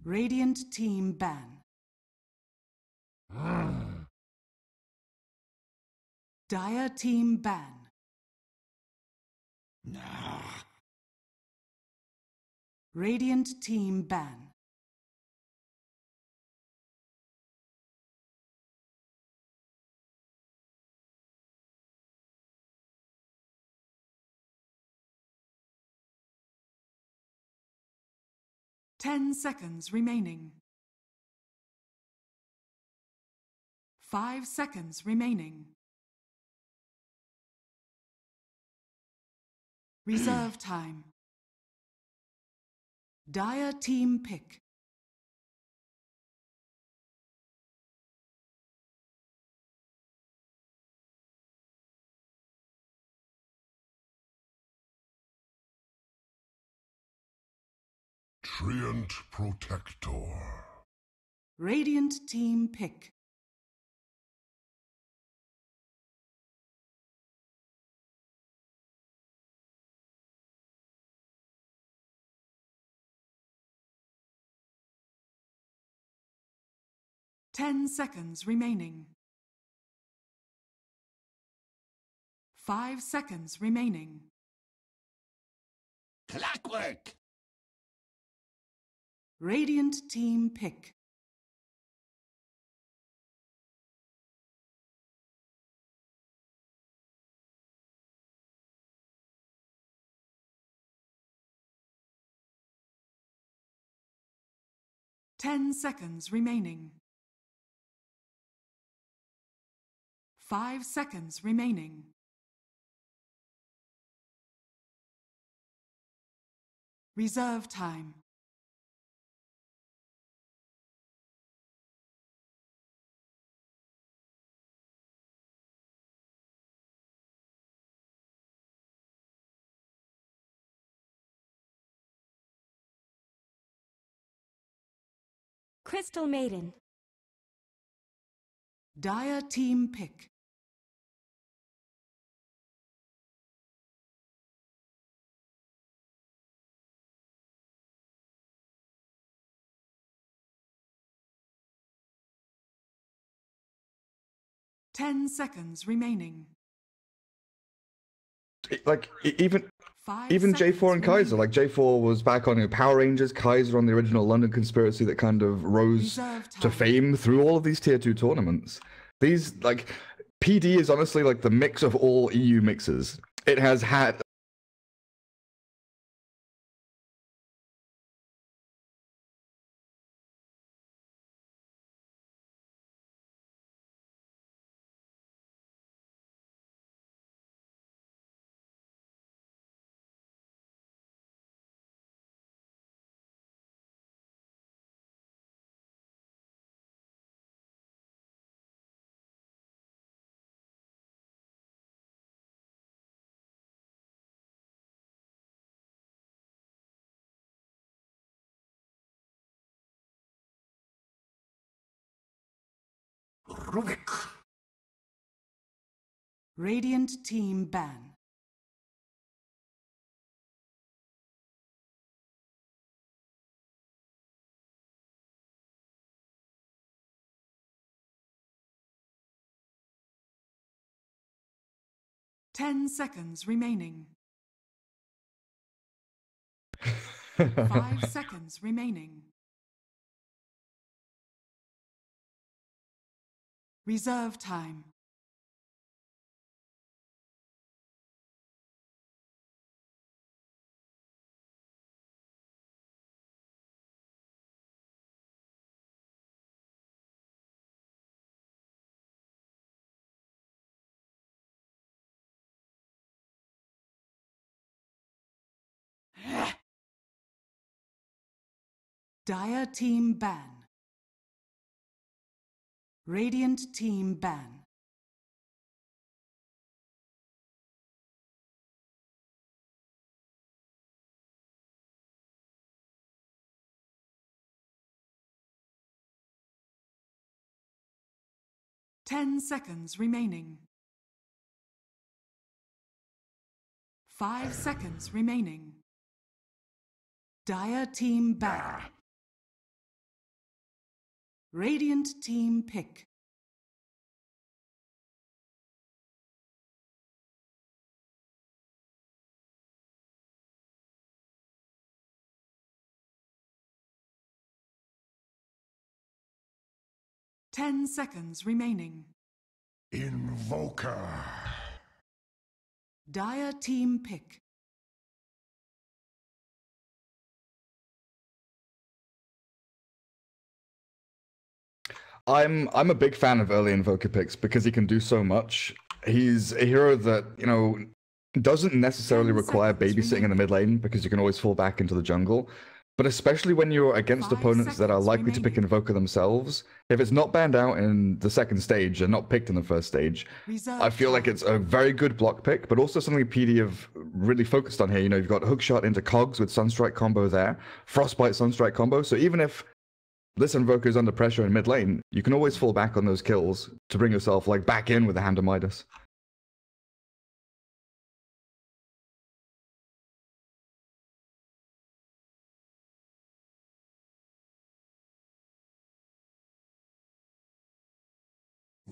Radiant team ban. Dire team ban. Radiant team ban. Ten seconds remaining. 5 seconds remaining. Reserve time. Dire team pick. Treant Protector. Radiant team pick. Ten seconds remaining. 5 seconds remaining. Clockwork! Radiant team pick. Ten seconds remaining. 5 seconds remaining. Reserve time. Crystal Maiden. Dire team pick. Ten seconds remaining. Even 5 Even seconds J4 and Kaiser, remaining. like J4 was back on Power Rangers, Kaiser on the original London Conspiracy that kind of rose Reserve to time. fame through all of these tier 2 tournaments. These, like, PD is honestly like the mix of all EU mixes. It has had Rubik. Radiant team ban. Ten seconds remaining. 5 seconds remaining. Reserve time. Dire team ban. Radiant team ban. Ten seconds remaining. 5 seconds remaining. Dire team ban. Radiant team pick. Ten seconds remaining. Invoker. Dire team pick. I'm a big fan of early Invoker picks because he can do so much. He's a hero that, doesn't necessarily 10 require seconds babysitting in the mid lane because you can always fall back into the jungle. But especially when you're against 5 opponents that are seconds likely to pick remaining. Invoker themselves, if it's not banned out in the second stage and not picked in the first stage, Reserve I feel like time. it's a very good block pick, but also something PD have really focused on here. You've got Hookshot into Cogs with Sunstrike combo there, Frostbite Sunstrike combo. So even if this Invoker is under pressure in mid lane, you can always fall back on those kills to bring yourself back in with the Hand of Midas.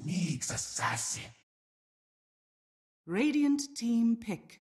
Needs assassin. Radiant team pick.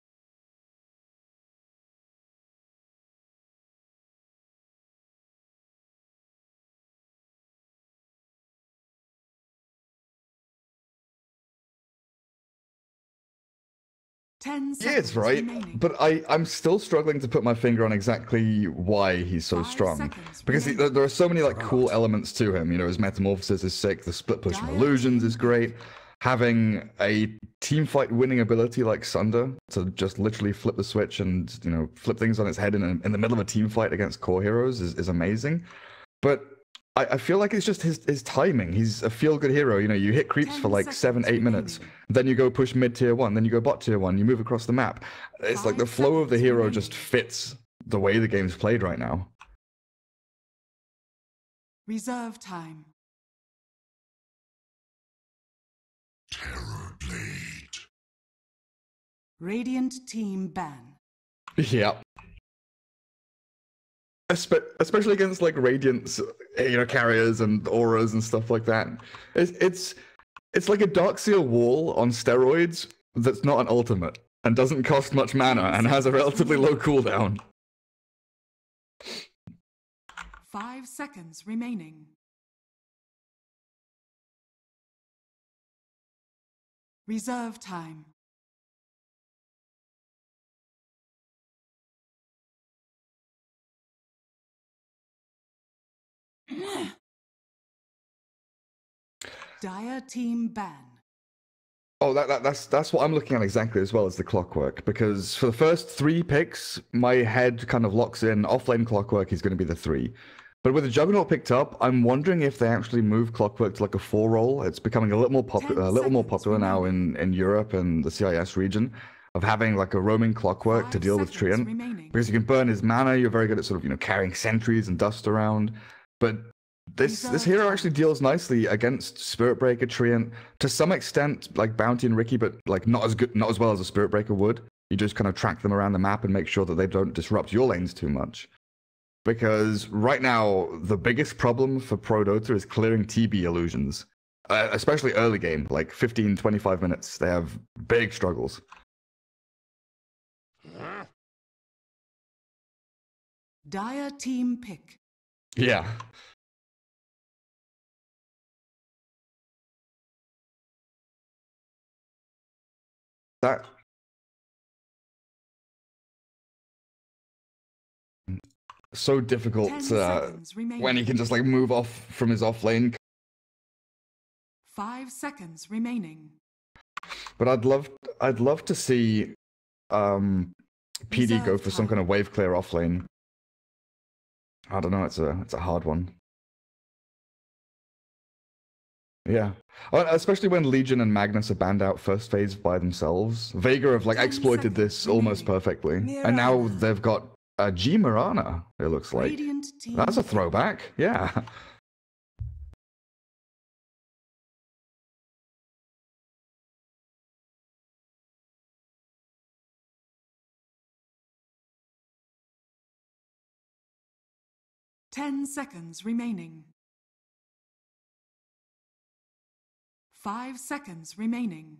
Ten He seconds is, right? remaining. But I'm still struggling to put my finger on exactly why he's so 5 strong. seconds Because remaining. there are so many cool elements to him. His Metamorphosis is sick, the split push from Dire illusions team is great. Having a team fight winning ability like Sunder to just literally flip the switch and flip things on its head in the middle of a team fight against core heroes is amazing. But I feel like it's just his timing. He's a feel-good hero. You hit creeps 10 for 7-8 seconds minutes. remaining. Then you go push mid tier 1. Then you go bot tier 1. You move across the map. It's like the 5 flow of the seconds hero remaining. just fits the way the game's played right now. Reserve time. Terror blade. Radiant team ban. Yeah. Especially against Radiance, carriers and auras and stuff like that. It's like a Darkseer wall on steroids that's not an ultimate and doesn't cost much mana and has a relatively low cooldown. 5 seconds remaining. Reserve time. Dire team ban. Oh, that's what I'm looking at exactly as well as the clockwork. Because for the first 3 picks, my head kind of locks in offlane clockwork is going to be the 3. But with the Juggernaut picked up, I'm wondering if they actually move clockwork to a 4 role. It's becoming a little more 10 popular now seconds in Europe and the CIS region of having a roaming clockwork 5 to deal with seconds Treant. remaining. Because you can burn his mana, you're very good at carrying sentries and dust around. But this Reserve hero time. actually deals nicely against Spirit Breaker, Treant, to some extent Bounty and Ricky, but not as well as a Spirit Breaker would. You just kind of track them around the map and make sure that they don't disrupt your lanes too much. Because right now, the biggest problem for ProDotA is clearing TB illusions. Especially early game, 15, 25 minutes. They have big struggles. Dire team pick. Yeah. That... So difficult 10 seconds remaining. when he can just move off from his off lane. 5 seconds remaining. But I'd love to see PD go Reserve for some time. kind of wave clear off lane. I don't know, it's a hard one. Yeah. Especially when Legion and Magnus are banned out first phase by themselves. Vega have 10 exploited this seconds almost remaining. perfectly. And now Mirana. they've got G Mirana, it looks like. Radiant team. That's a throwback. Yeah. Ten seconds remaining. 5 seconds remaining.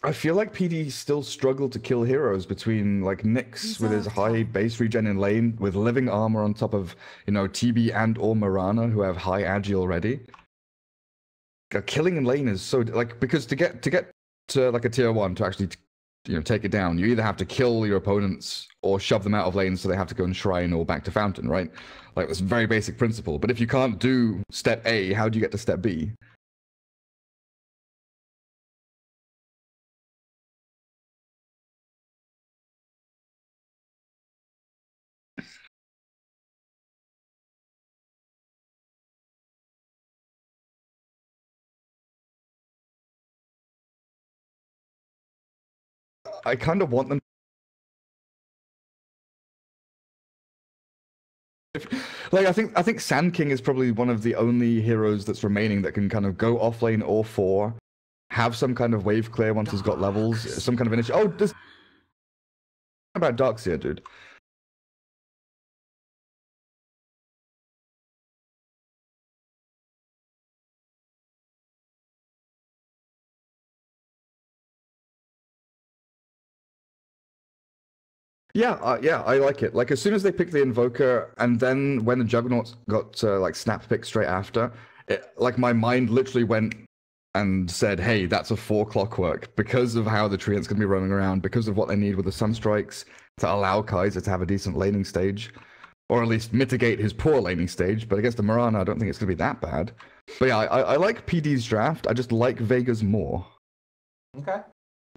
I feel like PD still struggle to kill heroes between like Nyx with his high base regen in lane, with living armor on top of, you know, TB and or Mirana who have high agi already. Killing in lane is so like, because to get to like a tier 1 to actually, you know, take it down, you either have to kill your opponents or shove them out of lane so they have to go and shrine or back to fountain, right? Like, that's a very basic principle. But if you can't do step A, how do you get to step B? I kind of want them. Like, I think Sand King is probably one of the only heroes that's remaining that can kind of go off lane or 4, have some kind of wave clear once he's got levels, some kind of initiative. Oh, this about Darkseer, dude. Yeah, yeah, I like it. Like, as soon as they pick the Invoker, and then when the Juggernaut got like snap picked straight after, like my mind literally went and said, "Hey, that's a 4 clockwork," because of how the Treant's gonna be running around, because of what they need with the Sunstrikes to allow Kaiser to have a decent laning stage, or at least mitigate his poor laning stage. But against the Mirana, I don't think it's gonna be that bad. But yeah, I like PD's draft. I just like Vega's more. Okay.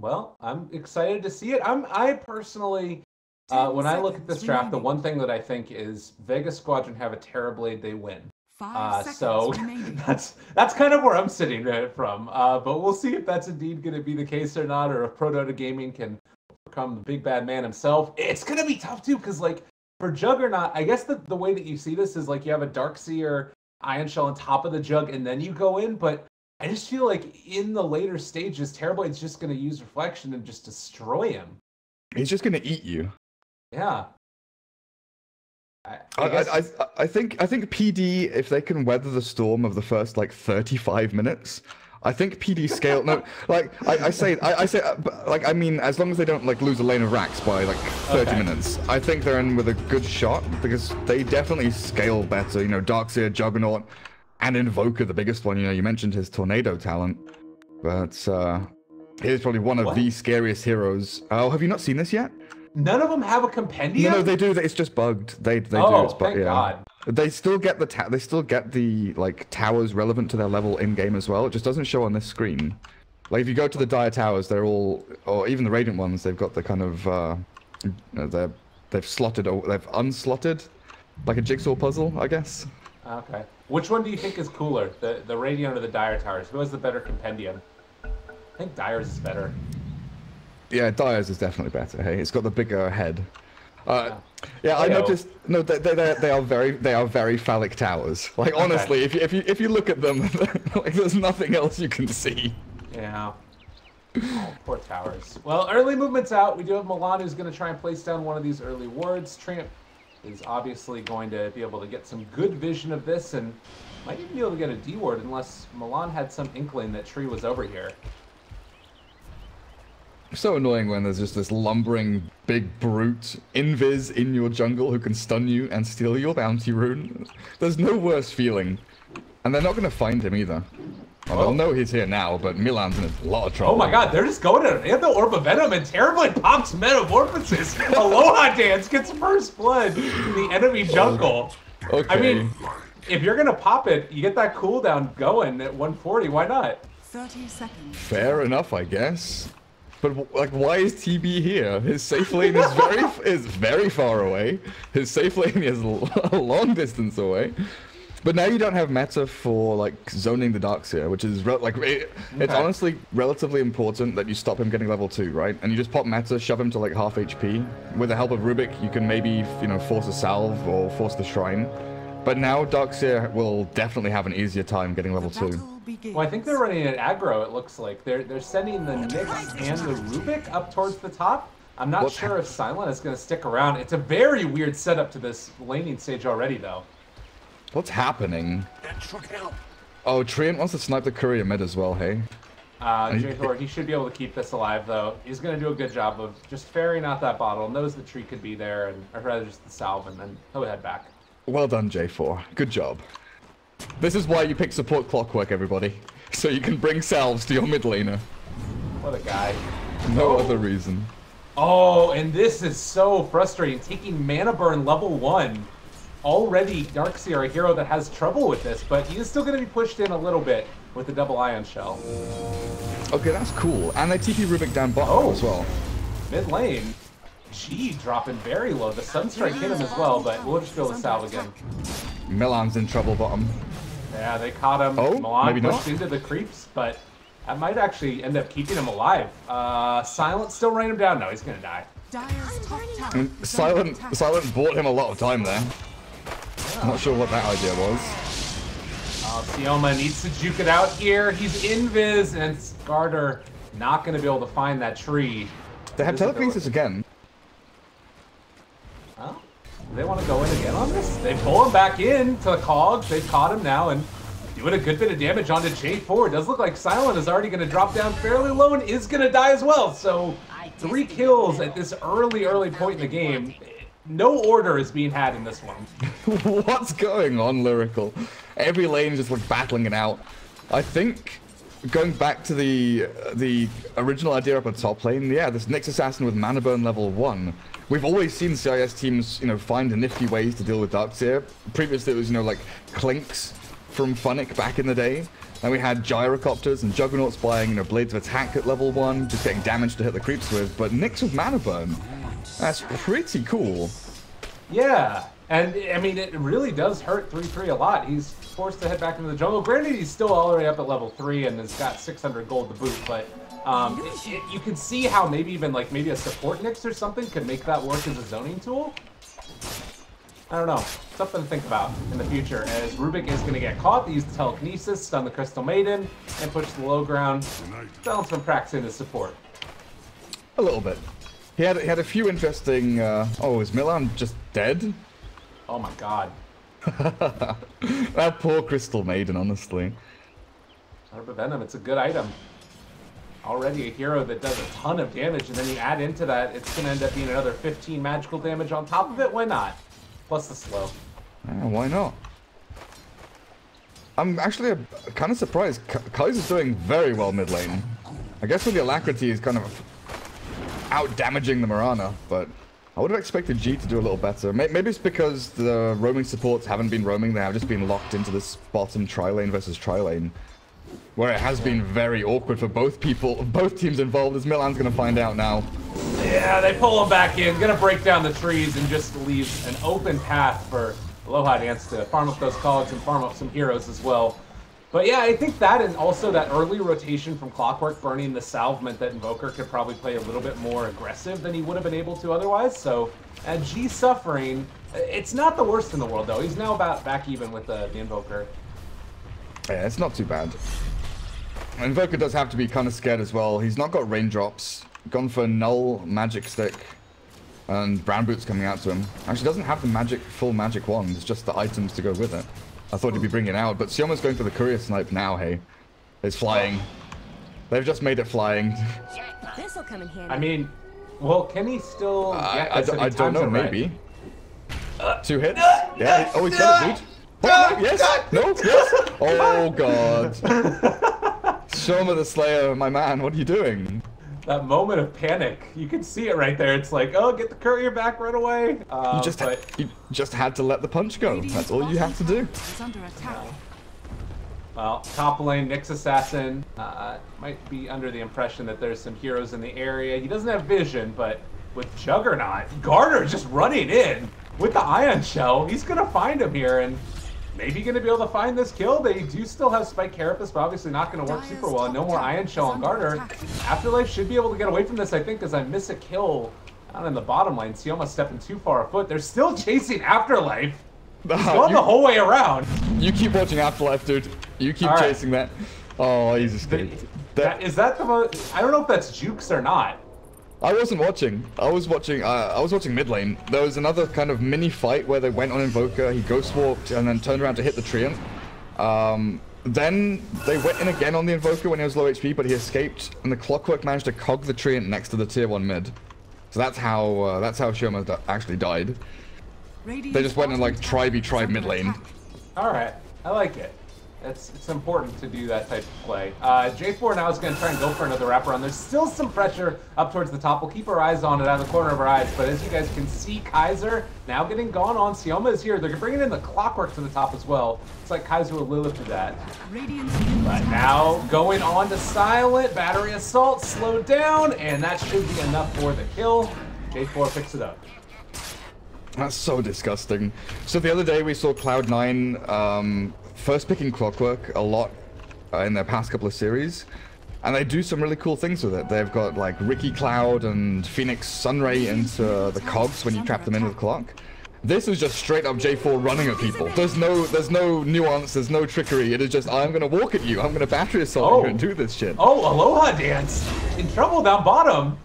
Well, I'm excited to see it. I personally. When I look at this draft, the one thing that I think is Vega Squadron have a Terrorblade, they win. 5 seconds So remaining. that's kind of where I'm sitting from. But we'll see if that's indeed going to be the case or not, or if ProDotA Gaming can become the big bad man himself. It's going to be tough too, because like for Juggernaut, I guess the way that you see this is like you have a Darkseer Ion Shell on top of the Jug, and then you go in. But I just feel like in the later stages, Terrorblade's just going to use Reflection and just destroy him. He's just gonna eat you. Yeah. I think PD, if they can weather the storm of the first like 35 minutes, I think PD scale. No, like I say, like I mean, as long as they don't like lose a lane of racks by like 30 minutes, I think they're in with a good shot, because they definitely scale better. You know, Darkseer, Juggernaut, and Invoker, the biggest one. You know, you mentioned his Tornado talent, but he's probably one of the scariest heroes. Oh, have you not seen this yet? None of them have a compendium? No, they do. It's just bugged. They do. It's bugged. Thank God. They still get the like towers relevant to their level in game as well. It just doesn't show on this screen. Like if you go to the Dire towers, they're all, or even the Radiant ones, they've got the kind of they've unslotted, like a jigsaw puzzle, I guess. Okay. Which one do you think is cooler, the Radiant or the Dire towers? Who has the better compendium? I think Dire's is better. Yeah, Dire's is definitely better. Hey, it's got the bigger head. Yeah, I noticed. No, they are very phallic towers. Like honestly, if you look at them, like there's nothing else you can see. Yeah. Oh, poor towers. Well, early movement's out. We do have Milan who's going to try and place down one of these early wards. Tramp is obviously going to be able to get some good vision of this, and might even be able to get a D ward unless Milan had some inkling that Tree was over here. So annoying when there's just this lumbering big brute invis in your jungle who can stun you and steal your bounty rune. There's no worse feeling. And they're not going to find him either. Well, they'll know he's here now, but Milan's in a lot of trouble. Oh my god, they're just going at him. They have the Orb of Venom, and Terrorblade pops Metamorphosis. Aloha Dance gets first blood in the enemy jungle. Okay. I mean, if you're going to pop it, you get that cooldown going at 140. Why not? 30 seconds. Fair enough, I guess. But like, why is TB here? His safe lane is very far away. His safe lane is a long distance away. But now you don't have meta for like zoning the Darkseer, which is it's honestly relatively important that you stop him getting level 2, right? And you just pop meta, shove him to like half HP. With the help of Rubik, you can maybe force a salve or force the shrine. But now Darkseer will definitely have an easier time getting level 2. Well, I think they're running an aggro, it looks like. They're sending the Nyx and the Rubik up towards the top. I'm not sure if Silent is going to stick around. It's a very weird setup to this laning stage already, though. What's happening? Oh, Treant wants to snipe the courier mid as well, hey? J4, he should be able to keep this alive, though. He's going to do a good job of just ferrying out that bottle, knows the tree could be there, and or rather just the salve, and then he'll head back. Well done, J4. Good job. This is why you pick support Clockwork, everybody. So you can bring salves to your mid laner. What a guy. No other reason. Oh, and this is so frustrating. Taking mana burn level 1. Already, Darkseer, a hero that has trouble with this, but he is still going to be pushed in a little bit with the double ion shell. Okay, that's cool. And they TP Rubik down bottom as well. Mid lane. G dropping very low. The Sunstrike hit him as well, but we'll just go to salve again. Milan's in trouble bottom. Yeah, they caught him. Oh, Milan maybe pushed not. into the creeps, but that might actually end up keeping him alive. Silent still running him down. No, he's going to die. Dire's top tower. Silent bought him a lot of time there. I'm not sure what that idea was. Sioma needs to juke it out here. He's invis, and Scarter not going to be able to find that tree. They have telekinesis again. Oh, do they want to go in again on this? They pull him back in to the cogs. They've caught him now and doing a good bit of damage onto J4. It does look like Silent is already going to drop down fairly low and is going to die as well. So 3 kills at this early point in the game. No order is being had in this one. What's going on, Lyrical? Every lane just like battling it out. I think going back to the original idea up at top lane, yeah, this Nyx Assassin with mana burn level 1. We've always seen CIS teams, find nifty ways to deal with Darkseer. Previously, it was, like Clinks from Funnick back in the day. And we had Gyrocopters and Juggernauts buying, Blades of Attack at level 1, just getting damage to hit the creeps with. But Nyx with mana burn, that's pretty cool. Yeah, and I mean, it really does hurt 3-3 a lot. He's forced to head back into the jungle. Granted, he's still all the way up at level 3 and has got 600 gold to boot, but you can see how maybe even maybe a support Nyx or something could make that work as a zoning tool. I don't know. Something to think about in the future, as Rubik is going to get caught. They use the telekinesis, stun the Crystal Maiden, and push the low ground. Balance from practicing his support. A little bit. He had a few interesting. Oh, is Milan just dead? Oh my god. That poor Crystal Maiden, honestly. Herb of Venom, it's a good item. Already a hero that does a ton of damage, and then you add into that, it's going to end up being another 15 magical damage on top of it. Why not? Plus the slow. Yeah, why not? I'm actually kind of surprised. Kaiser's doing very well mid lane. I guess with the Alacrity is kind of out-damaging the Mirana, but I would have expected G to do a little better. Maybe it's because the roaming supports haven't been roaming. They have just been locked into this bottom tri-lane versus tri-lane, where it has been very awkward for both teams involved, as Milan's going to find out now. Yeah, they pull him back in, gonna break down the trees and just leave an open path for Aloha Dance to farm up those cogs and farm up some heroes as well. But yeah, I think that, and also that early rotation from Clockwork burning the salve, meant that Invoker could probably play a little bit more aggressive than he would have been able to otherwise. So G suffering, it's not the worst in the world though. He's now about back even with the Invoker. Yeah, it's not too bad. Invoker does have to be kind of scared as well. He's not got raindrops. Gone for null magic stick, and brown boots coming out to him. Actually doesn't have the full magic wand. It's just the items to go with it. I thought he'd be bringing it out, but Sioma's going for the courier snipe now. Hey, it's flying. They've just made it flying. This'll come in handy. I mean, well, can he still get this if he I don't times know. it right? Maybe 2 hits. Yeah. Oh, he's got it, dude. Oh, no, yes. No. Yes. Oh god. Sioma the Slayer, my man. What are you doing? That moment of panic, you can see it right there. It's like, oh, get the courier back right away. You just had to let the punch go. That's all you have to do. Is under attack. Well, top lane, Nyx Assassin might be under the impression that there's some heroes in the area. He doesn't have vision, but with Juggernaut, Garter just running in with the Ion Shell. He's going to find him here, and maybe going to be able to find this kill. They do still have Spike Carapace, but obviously not going to work super well. No more Ion Shell on Garter. Afterlife should be able to get away from this, I think, as I miss a kill down in the bottom lane. Sioma stepping too far afoot. They're still chasing Afterlife. He's going the whole way around. You keep watching Afterlife, dude. You keep chasing that. Oh, he's escaped. Is that the most... I don't know if that's Jukes or not. I wasn't watching. I was watching mid lane. There was another kind of mini fight where they went on Invoker. He ghost walked and then turned around to hit the Treant. Then they went in again on the Invoker when he was low HP, but he escaped, and the Clockwork managed to cog the Treant next to the tier 1 mid. So that's how Shoma actually died. They just went and like tribe mid lane. All right, I like it. It's important to do that type of play. J4 now is going to try and go for another wraparound. There's still some pressure up towards the top. We'll keep our eyes on it out of the corner of our eyes. But as you guys can see, Kaiser now getting gone on. Sioma is here. They're bringing in the Clockwork to the top as well. It's like Kaiser will Lilith to that. But now going on to Silent. Battery Assault slowed down. And that should be enough for the kill. J4 picks it up. That's so disgusting. So the other day we saw Cloud9 first picking Clockwork a lot in their past couple of series, and they do some really cool things with it. They've got like Ricky Cloud and Phoenix Sunray into the cogs when you trap them in with Clock. This is just straight up J4 running at people. There's no nuance, there's no trickery. It is just, I'm gonna walk at you, I'm gonna battery assault you and do this shit. Oh, Aloha Dance in trouble down bottom.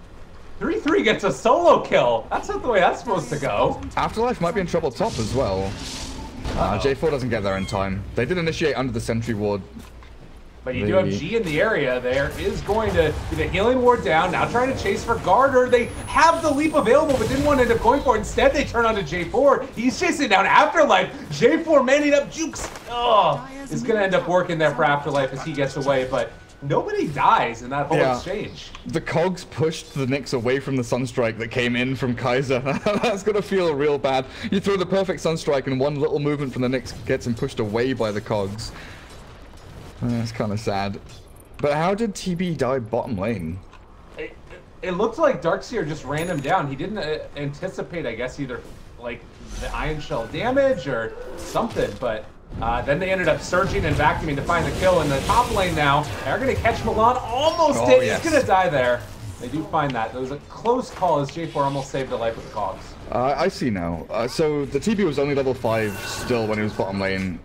3-3 gets a solo kill. That's not the way that's supposed to go. Afterlife might be in trouble top as well. J4 doesn't get there in time. They did initiate under the sentry ward. But you do have G in the area. There is going to be the healing ward down. Now trying to chase for Garter. They have the leap available, but didn't want to end up going for it. Instead, they turn onto J4. He's chasing down Afterlife. J4 manning up Jukes. Oh, it's going to end up working there for Afterlife as he gets away, but nobody dies in that whole exchange. The cogs pushed the Nyx away from the Sunstrike that came in from Kaiser. That's gonna feel real bad. You throw the perfect Sunstrike and one little movement from the Nyx gets him pushed away by the cogs. That's kind of sad. But how did TB die bottom lane? It looked like Darkseer just ran him down. He didn't anticipate, I guess, either like the Iron Shell damage or something, but then they ended up surging and vacuuming to find the kill in the top lane now. They're going to catch Milan. Almost did. Yes. He's going to die there. They do find that. It was a close call as J4 almost saved a life with the cogs. I see now. So the TB was only level 5 still when he was bottom lane.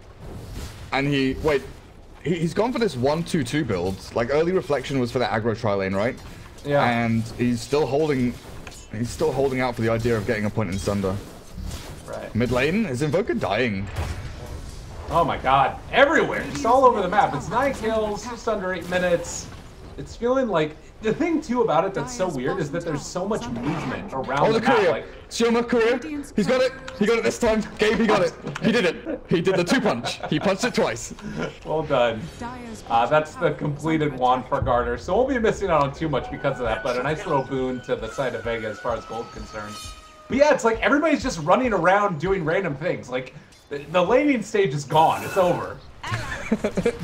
And he's gone for this 1-2-2 build. Like early reflection was for the aggro tri-lane, right? Yeah. And he's still holding out for the idea of getting a point in Sunder. Right. Mid lane, is Invoker dying? Oh my god, everywhere, just all over the map. It's 9 kills, just under 8 minutes. It's feeling like, the thing too about it that's so weird is that there's so much movement around the map. Like, Sioma career, he's got it. He got it this time. Gabe, he got it. He did it. He did the 2-punch. He punched it twice. Well done. That's the completed wand for Garter. So we'll be missing out on too much because of that, but a nice little boon to the side of Vega as far as gold's concerned. But yeah, it's like everybody's just running around doing random things. Like, the laning stage is gone. It's over.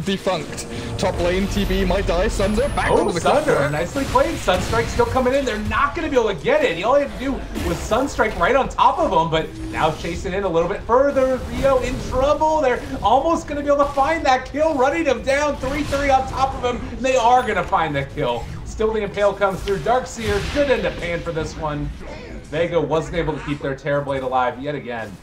Defunct. Top lane TB might die. Sunder back onto the Sunder. Nicely played. Sunstrike still coming in. They're not going to be able to get it. All he had to do was Sunstrike right on top of him, but now chasing in a little bit further. Rio in trouble. They're almost going to be able to find that kill, running him down. 3-3 on top of him. And they are going to find the kill. Still the Impale comes through. Darkseer could end up paying for this one. Vega wasn't able to keep their Terrorblade alive yet again.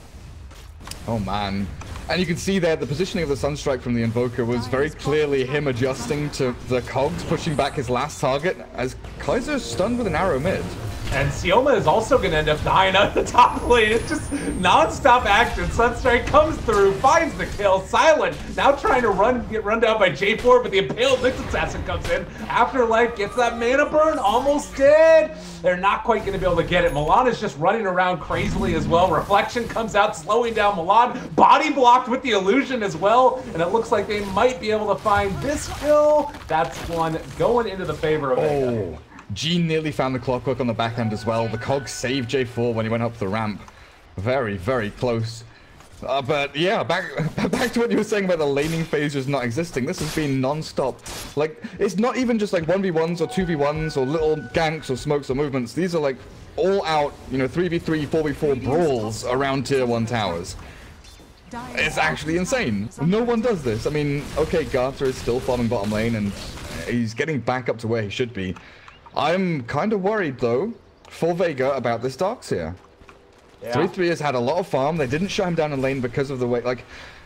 Oh man. And you can see there the positioning of the Sunstrike from the Invoker was very clearly him adjusting to the cogs, pushing back his last target as Kaiser's stunned with an arrow mid. And Sioma is also going to end up dying at the top lane. It's just non-stop action. Sunstrike comes through, finds the kill. Silent now trying to get run down by J4, but the Impaled Nyx Assassin comes in. Afterlife gets that mana burn, almost dead. They're not quite going to be able to get it. Milan is just running around crazily as well. Reflection comes out, slowing down Milan. Body blocked with the illusion as well. And it looks like they might be able to find this kill. That's one going into the favor of Vega. Gene nearly found the Clockwork on the back end as well. The Cog saved J4 when he went up the ramp. Very, very close. But yeah, back to what you were saying about the laning phase just not existing. This has been non-stop. Like, it's not even just like 1v1s or 2v1s or little ganks or smokes or movements. These are like all out, 3v3, 4v4 brawls around tier 1 towers. It's actually insane. No one does this. I mean, okay, Garter is still farming bottom lane and he's getting back up to where he should be. I'm kind of worried, though, for Vega about this Darkseer. 3-3 has had a lot of farm. They didn't shut him down in lane because of the way, they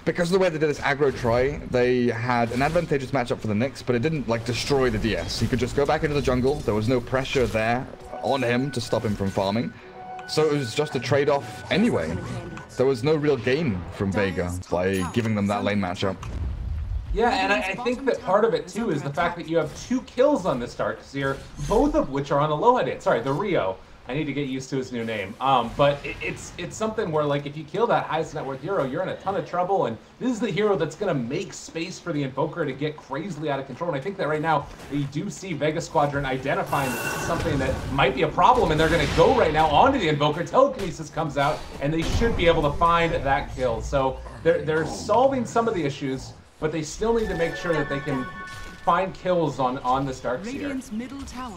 did this aggro try. They had an advantageous matchup for the Nyx, but it didn't, destroy the DS. He could just go back into the jungle. There was no pressure there on him to stop him from farming. So it was just a trade-off anyway. There was no real gain from Vega by giving them that lane matchup. Yeah, and I think that part of it too is the fact that you have 2 kills on this Darkseer, both of which are on Aloha Dance. Sorry, the Rio. I need to get used to his new name. But it's something where, like, if you kill that highest net worth hero, you're in a ton of trouble, and this is the hero that's going to make space for the Invoker to get crazily out of control. And I think that right now, you do see Vega Squadron identifying that this is something that might be a problem, and they're going to go right now onto the Invoker. Telekinesis comes out, and they should be able to find that kill. So they're solving some of the issues, but they still need to make sure that they can find kills on this Darkseer.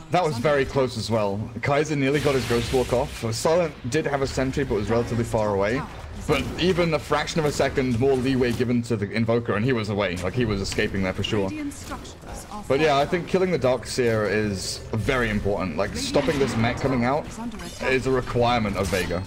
That was very close as well. Kaiser nearly got his Ghost Walk off. Silent did have a sentry, but was relatively far away. But even a fraction of a second more leeway given to the Invoker, and he was away. Like, he was escaping there for sure. But yeah, I think killing the Darkseer is very important. Like, stopping this mech coming out is a requirement of Vega.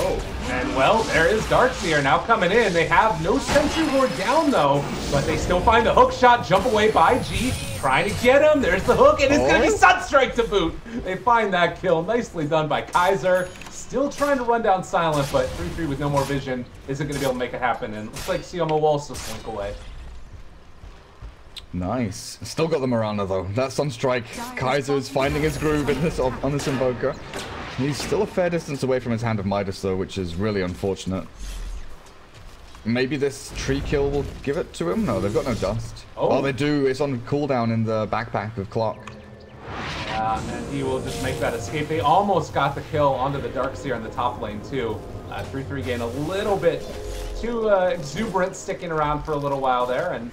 Oh, and well, there is Darkseer now coming in. They have no Sentry Ward down, though, but they still find the hook shot, jump away by G, trying to get him. There's the hook, and it's going to be Sunstrike to boot. They find that kill. Nicely done by Kaiser. Still trying to run down Silent, but 3-3 with no more vision isn't going to be able to make it happen, and it looks like Sioma will also slink away. Nice. Still got the Mirana, though. That Sunstrike. Kaiser's finding his groove in this, on this Invoker. He's still a fair distance away from his Hand of Midas, though, which is really unfortunate. Maybe this tree kill will give it to him? No, they've got no dust. Oh, they do. It's on cooldown in the backpack of Clock. Yeah, and he will just make that escape. They almost got the kill onto the Darkseer in the top lane, too. 3-3 gain a little bit too exuberant, sticking around for a little while there, and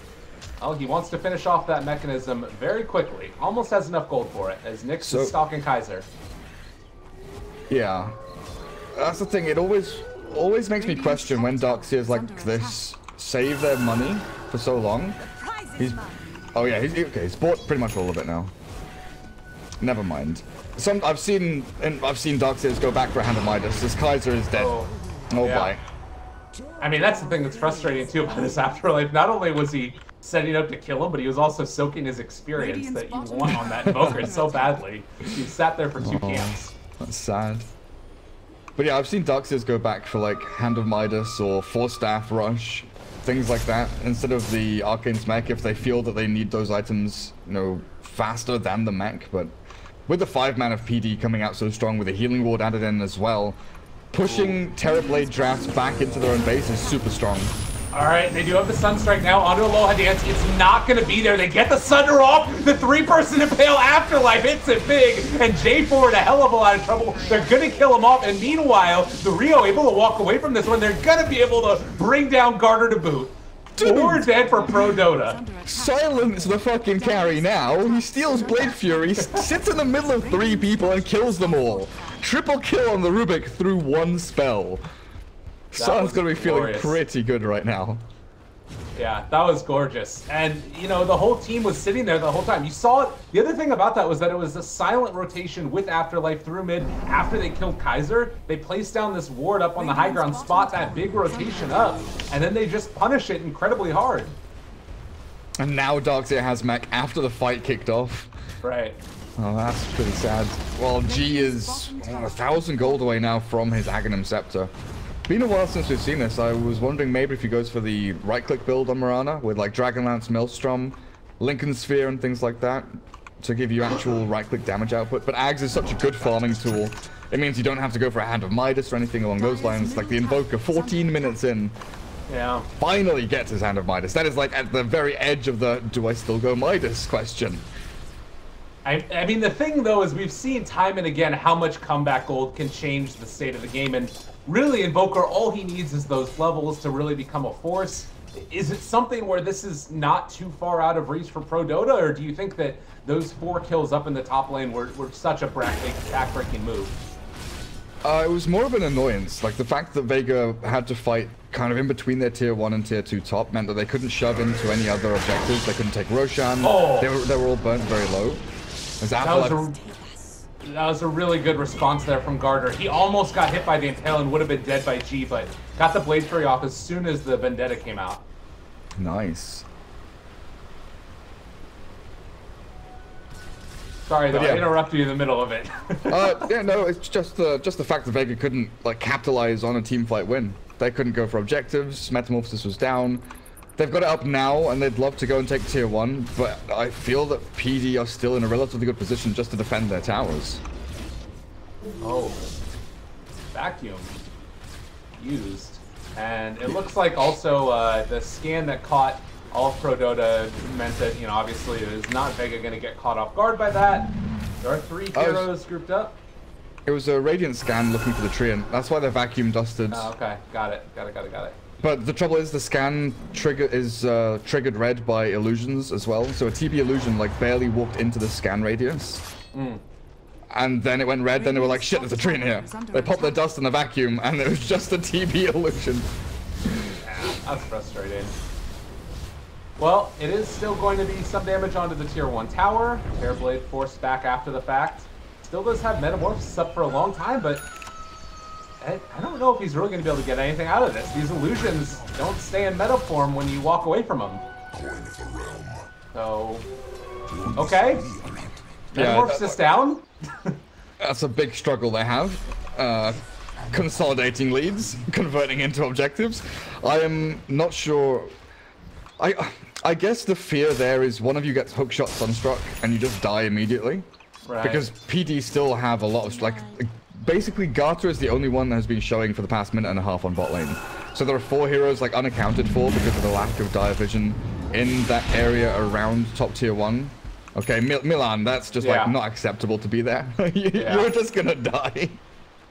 oh, he wants to finish off that mechanism very quickly. Almost has enough gold for it, as Nyx is stalking Kaiser. Yeah, that's the thing. It always makes me question when Darkseers like this save their money for so long. Oh yeah, he's bought pretty much all of it now. Never mind. I've seen Darkseers go back for a Hand of Midas. This Kaiser is dead. Oh yeah. Bye. I mean, that's the thing that's frustrating too about this Afterlife. Not only was he setting up to kill him, but he was also soaking his experience that you want on that Invoker so badly. He sat there for 2 camps. That's sad. But yeah, I've seen Darkseers go back for like Hand of Midas or 4-Staff Rush, things like that, instead of the Arcane's mech if they feel that they need those items, you know, faster than the mech. But with the 5-man of PD coming out so strong with a healing ward added in as well, pushing Terrorblade drafts back into their own base is super strong. Alright, they do have the Sunstrike now onto Aloha Dance. It's not going to be there. They get the Sunder off. The 3-person Impale Afterlife hits it big. And J4 in a hell of a lot of trouble. They're going to kill him off. And meanwhile, the Rio able to walk away from this one. They're going to be able to bring down Garter to boot. 4 dead for ProDotA. Silence the fucking carry now. He steals Blade Fury, sits in the middle of 3 people and kills them all. Triple kill on the Rubik through 1 spell. Silent's gonna be feeling pretty good right now. Yeah, that was gorgeous. And, you know, the whole team was sitting there the whole time. You saw it. The other thing about that was that it was a silent rotation with Afterlife through mid. After they killed Kaiser, they placed down this ward up on the high ground, spot that big rotation up, and then they just punish it incredibly hard. And now Darkseer has mech after the fight kicked off. Right. Oh, that's pretty sad. Well, G is 1,000 gold away now from his Aghanim Scepter. Been a while since we've seen this. I was wondering maybe if he goes for the right-click build on Mirana with like Dragonlance, Maelstrom, Lincoln Sphere, and things like that to give you actual right-click damage output. But Ags is such a good farming tool. It means you don't have to go for a Hand of Midas or anything along those lines. Like the Invoker, 14 minutes in, finally gets his Hand of Midas. That is like at the very edge of the do I still go Midas question. I mean, the thing, though, is we've seen time and again how much comeback gold can change the state of the game. And really, Invoker, all he needs is those levels to really become a force. Is it something where this is not too far out of reach for ProDotA, or do you think that those 4 kills up in the top lane were such a back-breaking move? It was more of an annoyance. Like, the fact that Vega had to fight kind of in between their tier 1 and tier 2 top meant that they couldn't shove into any other objectives. They couldn't take Roshan. Oh. They were all burnt very low. That was a really good response there from Garter. He almost got hit by the Impale and would have been dead by G, but got the Blade Fury off as soon as the Vendetta came out. Nice. Sorry, though, I interrupted you in the middle of it. Yeah, no, it's just the fact that Vega couldn't like capitalize on a team fight win. They couldn't go for objectives. Metamorphosis was down. They've got it up now, and they'd love to go and take tier 1, but I feel that PD are still in a relatively good position just to defend their towers. Oh. Vacuum. Used. And it looks like also the scan that caught all of ProDotA meant that, you know, obviously it is not Vega going to get caught off guard by that. There are 3 heroes grouped up. It was a Radiant scan looking for the Treant. That's why they're vacuum dusted. Oh, okay. Got it. But the trouble is the scan triggered red by illusions as well. So a TP illusion like barely walked into the scan radius. And then it went red, then they were like, shit, there's a Treant here. They popped their dust in the vacuum, and it was just a TP illusion. Yeah, that's frustrating. Well, it is still going to be some damage onto the tier 1 tower. Terrorblade forced back after the fact. Still does have Metamorphosis up for a long time, but I don't know if he's really going to be able to get anything out of this. These illusions don't stay in meta form when you walk away from them. So, okay. Metamorphosis down. That's a big struggle they have. Consolidating leads, converting into objectives. I am not sure. I guess the fear there is one of you gets hookshot sunstruck and you just die immediately. Right. Because PD still have a lot of, like, basically Garter is the only one that has been showing for the past minute and a half on bot lane. So there are 4 heroes like unaccounted for because of the lack of dire vision in that area around top tier 1. Okay, Milan, that's just like not acceptable to be there. You're just gonna die.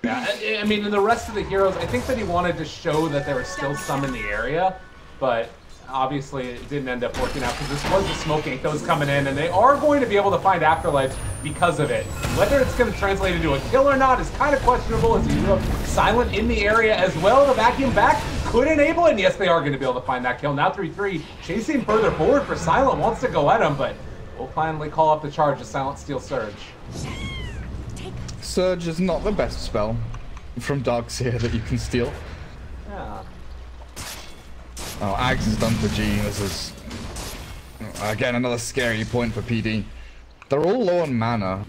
Yeah, I mean, in the rest of the heroes, I think that he wanted to show that there was still some in the area, but obviously it didn't end up working out because this was the smoke ink that was coming in, and they are going to be able to find Afterlife because of it. Whether it's going to translate into a kill or not is kind of questionable, as you look Silent in the area as well. The vacuum back could enable it, and yes, they are going to be able to find that kill. Now 3-3, chasing further forward for Silent, wants to go at him, but we'll finally call up the charge as Silent steals Surge. Surge is not the best spell from Darkseer that you can steal. Yeah. Oh, Ags is done for G. This is, again, another scary point for PD. They're all low on mana.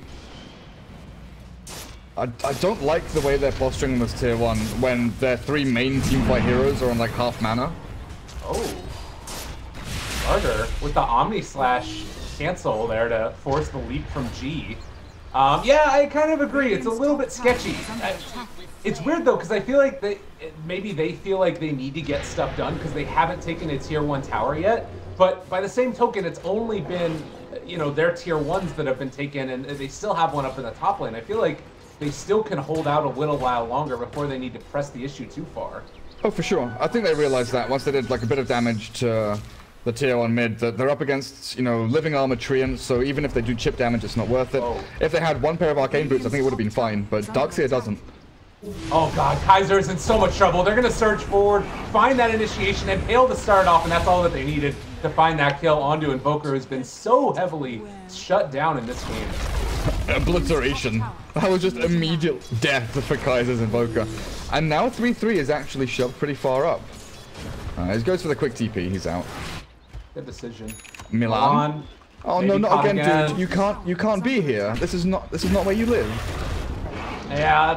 I don't like the way they're posturing in this tier 1 when their 3 main teamfight heroes are on like half mana. Oh. Carter with the Omni Slash cancel there to force the leap from G. Yeah, I kind of agree. It's a little bit sketchy. It's weird though, because I feel like maybe they feel like they need to get stuff done because they haven't taken a tier 1 tower yet. But by the same token, it's only been, you know, their tier 1s that have been taken, and they still have one up in the top lane. I feel like they still can hold out a little while longer before they need to press the issue too far. Oh, for sure. I think they realized that once they did like a bit of damage to the tier 1 mid, that they're up against, you know, living armor treants, so even if they do chip damage, it's not worth it. Oh. If they had 1 pair of arcane boots, I think it would have been fine, but Darkseer doesn't. Oh god, Kaiser is in so much trouble. They're going to surge forward, find that initiation, and Pale to start off, and that's all that they needed to find that kill onto Invoker, who's been so heavily shut down in this game. Obliteration. That was just immediate death for Kaiser's Invoker. And now 3-3 is actually shoved pretty far up. He goes for the quick TP, he's out. Good decision. Milan. Oh no, not again, dude. You can't be here. This is not where you live. Yeah,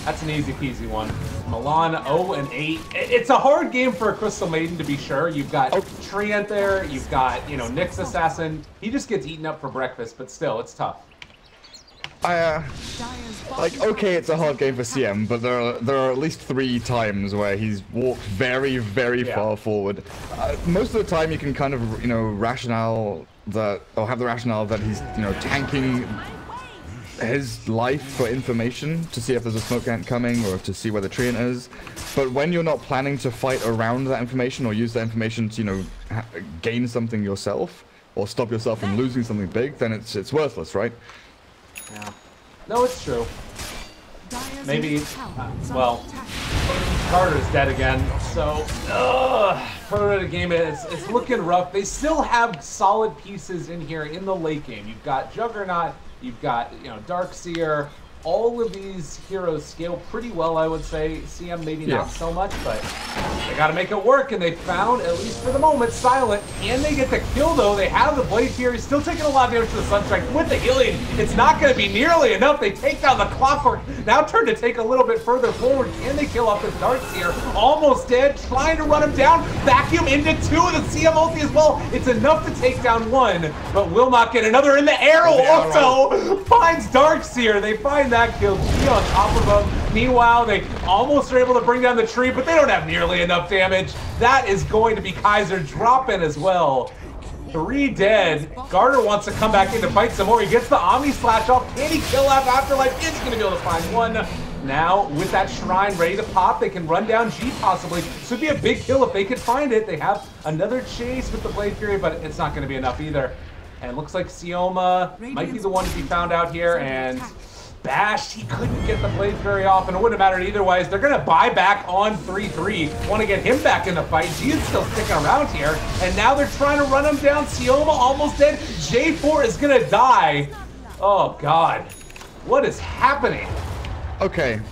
that's an easy peasy one. Milan 0-8. It's a hard game for a Crystal Maiden to be sure. You've got Treant there, you've got, you know, Nyx Assassin. He just gets eaten up for breakfast, but still, it's tough. Like, okay, it's a hard game for CM, but there are at least 3 times where he's walked very, very far forward. Most of the time, you can kind of, you know, have the rationale that he's, you know, tanking his life for information to see if there's a smoke ant coming or to see where the treant is. But when you're not planning to fight around that information or use that information to, you know, gain something yourself or stop yourself from losing something big, then it's worthless, right? Yeah. No, it's true. Maybe, well, Carter's dead again, so, ProDotA game it's looking rough. They still have solid pieces in here in the late game. You've got Juggernaut, you've got, you know, Darkseer, all of these heroes scale pretty well, I would say. CM maybe not so much, but they got to make it work, and they found, at least for the moment, Silent. Can they get the kill, though? They have the Blade Fury, still taking a lot of damage to the Sunstrike. With the healing, it's not going to be nearly enough. They take down the Clockwork, now turn to take a little bit further forward. Can they kill off the Darts here? Almost dead, trying to run him down. Vacuum into two of the CM ulti as well. It's enough to take down one, but will not get another. In the arrow also finds Darkseer. They find that kill. G on top of them. Meanwhile, they almost are able to bring down the tree, but they don't have nearly enough damage. That is going to be Kaiser dropping as well. 3 dead. Garter wants to come back in to fight some more. He gets the Omni Slash off. Can he kill out Afterlife? Is going to be able to find one. Now, with that Shrine ready to pop, they can run down G possibly. This would be a big kill if they could find it. They have another chase with the Blade Fury, but it's not going to be enough either. And it looks like Sioma might be the one to be found out here, and Bashed, he couldn't get the Blade Fury off, and it wouldn't have mattered either way. They're going to buy back on 3-3. Want to get him back in the fight. G is still sticking around here, and now they're trying to run him down. Sioma almost dead. J4 is going to die. Oh, God. What is happening? Okay.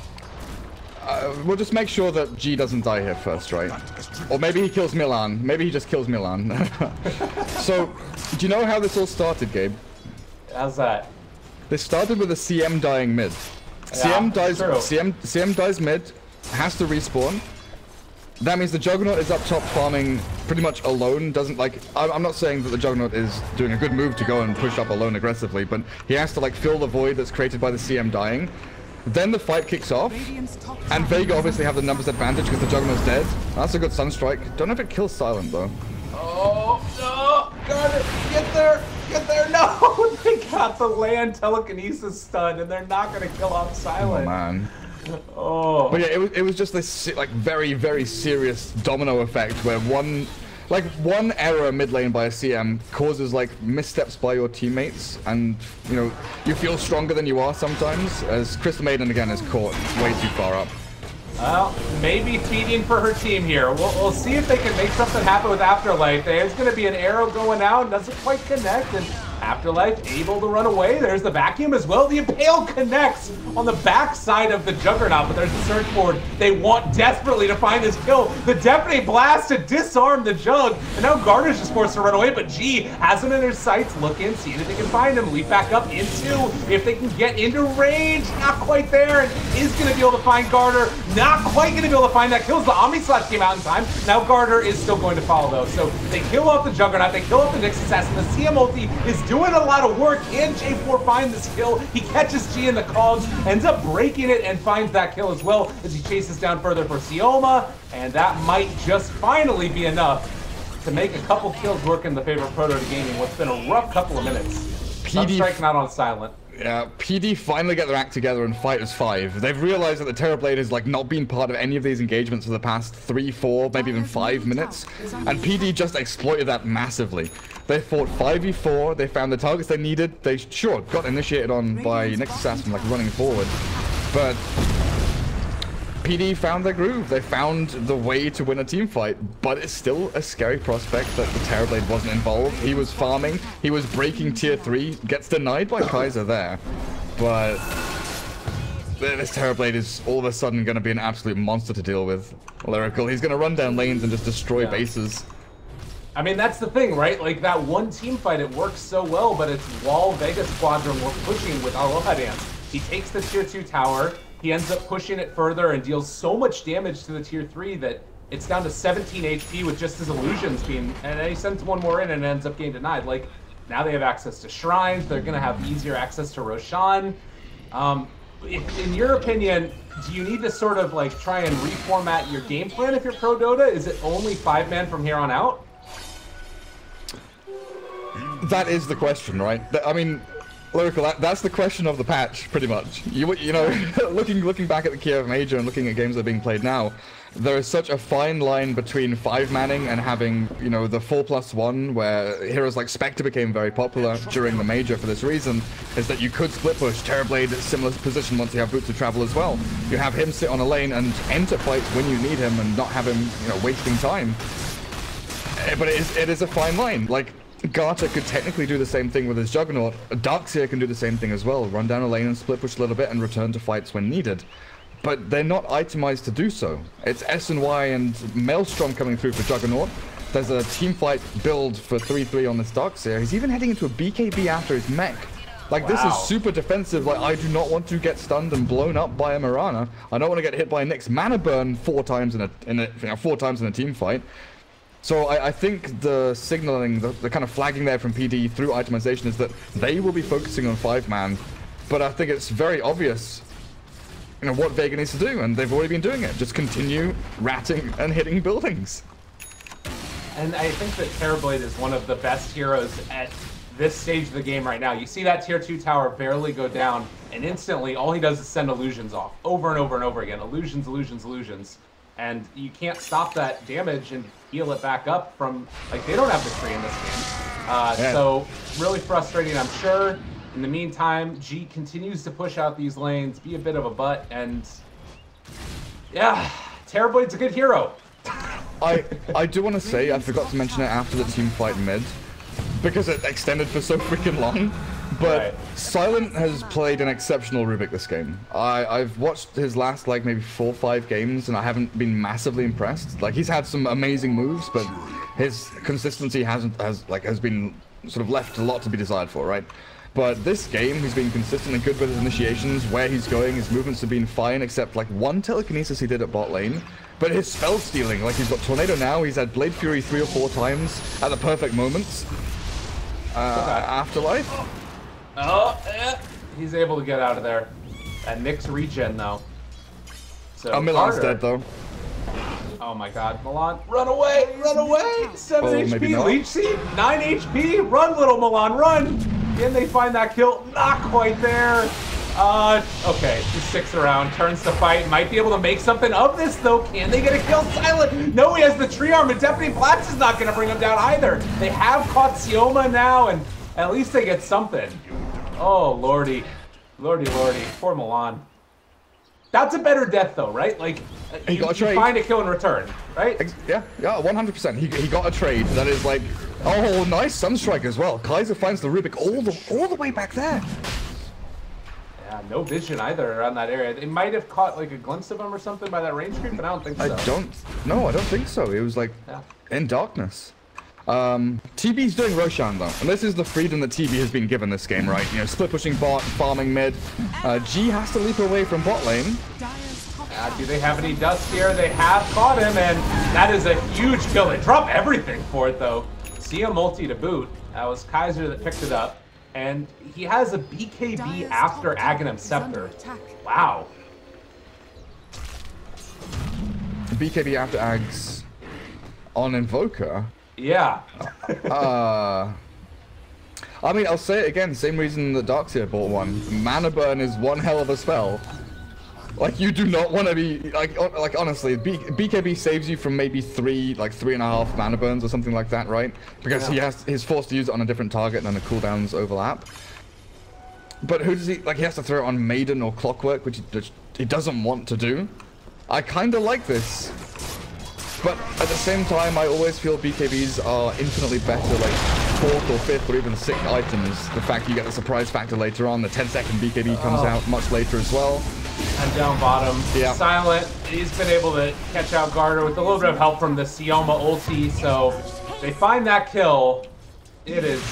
We'll just make sure that G doesn't die here first, right? Or maybe he kills Milan. Maybe he just kills Milan. So, do you know how this all started, Gabe? How's that? This started with a CM dying mid. Yeah, CM dies mid, has to respawn. That means the Juggernaut is up top farming pretty much alone. Doesn't like, I'm not saying that the Juggernaut is doing a good move to go and push up alone aggressively, but he has to like fill the void that's created by the CM dying. Then the fight kicks off, and Vega obviously have the numbers advantage because the Juggernaut's dead. That's a good Sunstrike. Don't know if it kills Silent though. Oh, no! Got it! Get there! Get there! No! They got the land telekinesis stun, and they're not going to kill off Silent. Oh, man. Oh. But yeah, it was just this like very, very serious domino effect where one error mid lane by a CM causes like missteps by your teammates, and you know, you feel stronger than you are sometimes, as Crystal Maiden again is caught way too far up. Well, maybe feeding for her team here. We'll see if they can make something happen with Afterlife. There's going to be an arrow going out, doesn't quite connect, and Afterlife able to run away. There's the vacuum as well. The Impale connects on the backside of the Juggernaut, but there's the search board. They want desperately to find this kill. The Deafening Blast to disarm the Jug, and now Garner's just forced to run away, but G has him in their sights, looking, seeing if they can find him. Leap back up into, if they can get into range, not quite there, and is going to be able to find Garner. Not quite going to be able to find that kills. The Omni Slash came out in time. Now Garner is still going to follow though. So they kill off the Juggernaut, they kill off the Nyx Assassin. The CM ulti is doing a lot of work. Can J4 find this kill? He catches G in the cogs, ends up breaking it, and finds that kill as well as he chases down further for Sioma. And that might just finally be enough to make a couple kills work in the favor of ProDotA Gaming. What's been a rough couple of minutes. Sunstrike not on Silent. Yeah, PD finally get their act together and fight as 5. They've realized that the Terrorblade has like not been part of any of these engagements for the past 3, 4, maybe even 5 minutes, and PD just exploited that massively. They fought 5v4, they found the targets they needed, they sure got initiated on by Nyx Assassin like running forward, but PD found their groove. They found the way to win a team fight, but it's still a scary prospect that the Terrorblade wasn't involved. He was farming, he was breaking tier 3, gets denied by Kaiser there, but this Terrorblade is all of a sudden going to be an absolute monster to deal with. Lyrical, he's going to run down lanes and just destroy bases. I mean, that's the thing, right? Like, that one team fight, it works so well, but it's while Vega Squadron were pushing with Aloha Dance. He takes the tier 2 tower, he ends up pushing it further and deals so much damage to the tier 3 that it's down to 17 HP with just his illusions being, and then he sends one more in and ends up getting denied. Like, now they have access to shrines, they're gonna have easier access to Roshan. In your opinion, do you need to sort of like try and reformat your game plan if you're ProDotA? Is it only 5-man from here on out? That is the question, right? I mean, Lyrical, that's the question of the patch, pretty much. You know, looking back at the Kiev Major and looking at games that are being played now, there is such a fine line between 5-manning and having, you know, the 4+1, where heroes like Spectre became very popular during the Major for this reason, is that you could split push Terrorblade at similar position once you have Boots of Travel as well. You have him sit on a lane and enter fights when you need him and not have him, you know, wasting time. But it is a fine line. Like, Garter could technically do the same thing with his Juggernaut. Darkseer can do the same thing as well. Run down a lane and split push a little bit and return to fights when needed. But they're not itemized to do so. It's S and Y and Maelstrom coming through for Juggernaut. There's a team fight build for 3-3 on this Darkseer. He's even heading into a BKB after his mech. Like, this is super defensive. Like, I do not want to get stunned and blown up by a Mirana. I don't want to get hit by Nick's mana burn 4 times in a team fight. So I think the signaling, the kind of flagging there from PD through itemization is that they will be focusing on 5-man. But I think it's very obvious, you know, what Vega needs to do, and they've already been doing it. Just continue ratting and hitting buildings. And I think that Terrorblade is one of the best heroes at this stage of the game right now. You see that tier 2 tower barely go down, and instantly all he does is send illusions off over and over and over again. Illusions, illusions, illusions. And you can't stop that damage and heal it back up from, like, they don't have the tree in this game. So really frustrating, I'm sure. In the meantime, G continues to push out these lanes, be a bit of a butt, and yeah, Terrorblade's a good hero. I do want to say, I forgot to mention it after the team fight mid, because it extended for so freaking long, but Silent has played an exceptional Rubik this game. I've watched his last, like, maybe 4 or 5 games, and I haven't been massively impressed. Like, he's had some amazing moves, but his consistency has been sort of left a lot to be desired for, right? But this game, he's been consistently good with his initiations, where he's going, his movements have been fine, except, like, 1 telekinesis he did at bot lane. But his spell stealing, like, he's got Tornado now, he's had Blade Fury 3 or 4 times at the perfect moments. Afterlife. He's able to get out of there. At Nick's regen, though. So Milan's dead, though. Oh my god, Milan, run away, run away! 7 HP, Leech Seed, 9 HP, run little Milan, run! Can they find that kill? Not quite there. Okay, he sticks around, turns to fight, might be able to make something of this though. Can they get a kill? Silent! No, he has the tree arm, and Deputy Blacks is not gonna bring him down either. They have caught Sioma now, and at least they get something. Oh, lordy. Lordy, lordy, poor Milan. That's a better death though, right? Like, you find a kill in return, right? Yeah, 100%. He got a trade that is like, oh, nice Sunstrike as well. Kaiser finds the Rubik all the way back there. Yeah, no vision either around that area. They might have caught like a glimpse of him or something by that range creep, but I don't think so. I don't think so. It was like in darkness. TB's doing Roshan though, and this is the freedom that TB has been given this game, right? You know, split pushing bot, farming mid. G has to leap away from bot lane. Do they have any dust here? They have caught him, and that is a huge kill. They drop everything for it though. See a multi to boot. That was Kaiser that picked it up, and he has a BKB after Aghanim Scepter. Wow. BKB after Ags on Invoker. Yeah. I mean, I'll say it again, same reason the Darkseer bought one. Mana burn is one hell of a spell. Like, you do not want to be, like honestly, BKB saves you from maybe 3.5 mana burns or something like that, right? Because he's forced to use it on a different target and then the cooldowns overlap. But who does he, like, he has to throw it on Maiden or Clockwork, which he doesn't want to do. I kind of like this. But at the same time, I always feel BKBs are infinitely better, like 4th or 5th or even 6th items. The fact you get the surprise factor later on, the 10-second BKB comes out much later as well. And down bottom, Silent, he's been able to catch out Garter with a little bit of help from the Sioma ulti, so they find that kill. It is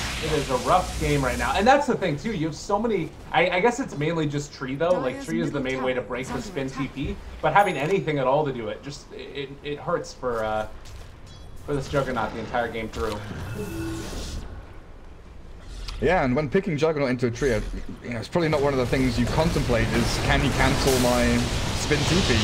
a rough game right now. And that's the thing too, you have so many, I guess it's mainly just tree though, like tree is the main way to break the spin TP, but having anything at all to do it, just, it hurts for this Juggernaut the entire game through. Yeah, and when picking Juggernaut into a tree, you know, it's probably not one of the things you contemplate is, can he cancel my spin TP?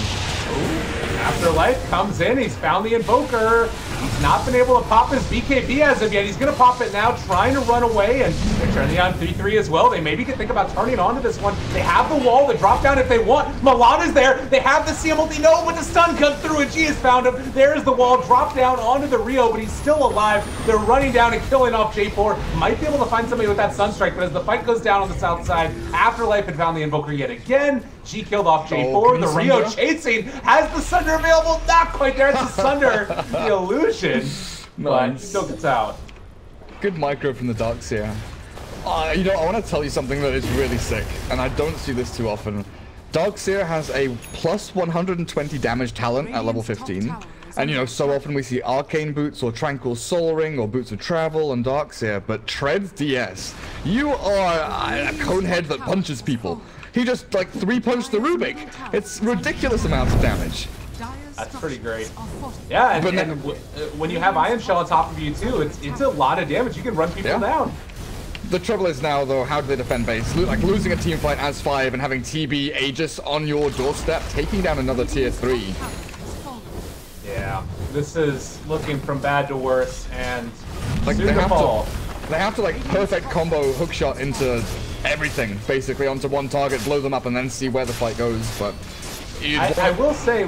Afterlife comes in, he's found the Invoker. He's not been able to pop his BKB as of yet. He's going to pop it now, trying to run away, and they're turning on 3-3 as well. They maybe could think about turning onto this one. They have the wall, the drop down if they want. Milan is there. They have the CM ulti. No, but the stun comes through, and G has found him. There's the wall, drop down onto the Rio, but he's still alive. They're running down and killing off J4. Might be able to find somebody with that Sunstrike, but as the fight goes down on the south side, Afterlife had found the Invoker yet again. G killed off J4. The Rio chasing has the Sunder available. Not quite there. It's the Sunder, the illusion, but still gets out. Good micro from the Darkseer. You know, I want to tell you something that is really sick, and I don't see this too often. Darkseer has a plus 120 damage talent at level 15. And you know, so often we see Arcane Boots or Tranquil Soul Ring or Boots of Travel and Darkseer, but Treads DS, you are a conehead that punches people. He just like 3-punched the Rubik. It's ridiculous amounts of damage. That's pretty great. Yeah, and when you have Iron Shell on top of you too, it's a lot of damage. You can run people down. The trouble is now, though, how do they defend base? Like losing a team fight as 5 and having TB Aegis on your doorstep, taking down another tier 3. Yeah, this is looking from bad to worse, and like soon to fall. They have to like perfect combo hookshot into everything, basically, onto one target, blow them up, and then see where the fight goes. But I will say,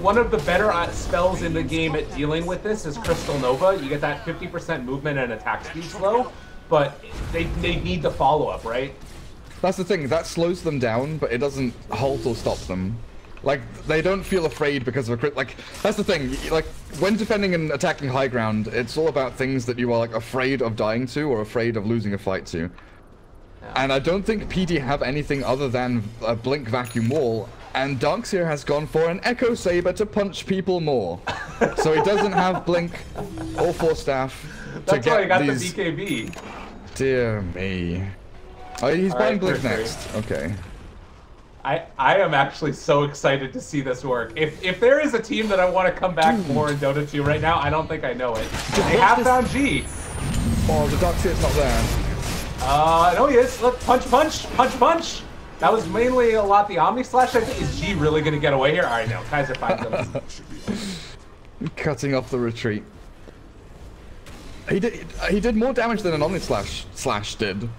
one of the better spells in the game at dealing with this is Crystal Nova. You get that 50% movement and attack speed slow, but they need the follow-up, right? That's the thing, that slows them down, but it doesn't halt or stop them. Like, they don't feel afraid because of a crit. Like, that's the thing, like, when defending and attacking high ground, it's all about things that you are, like, afraid of dying to or afraid of losing a fight to. Yeah. And I don't think PD have anything other than a Blink Vacuum Wall, and Darkseer has gone for an Echo Saber to punch people more. So he doesn't have Blink or Force Staff to That's why he got these... the BKB. Dear me. Oh, he's buying Blink next. Okay. I am actually so excited to see this work. If there is a team that I want to come back more in Dota 2 right now, I don't think I know it. They have found G. Oh, the Darkseer's not there. No, he is. Look, punch, punch, punch, punch. That was mainly a lot the Omni Slash. I think. Is G really going to get away here? All right, no. Kaiser finds him. Cutting off the retreat. He did more damage than an Omni Slash did.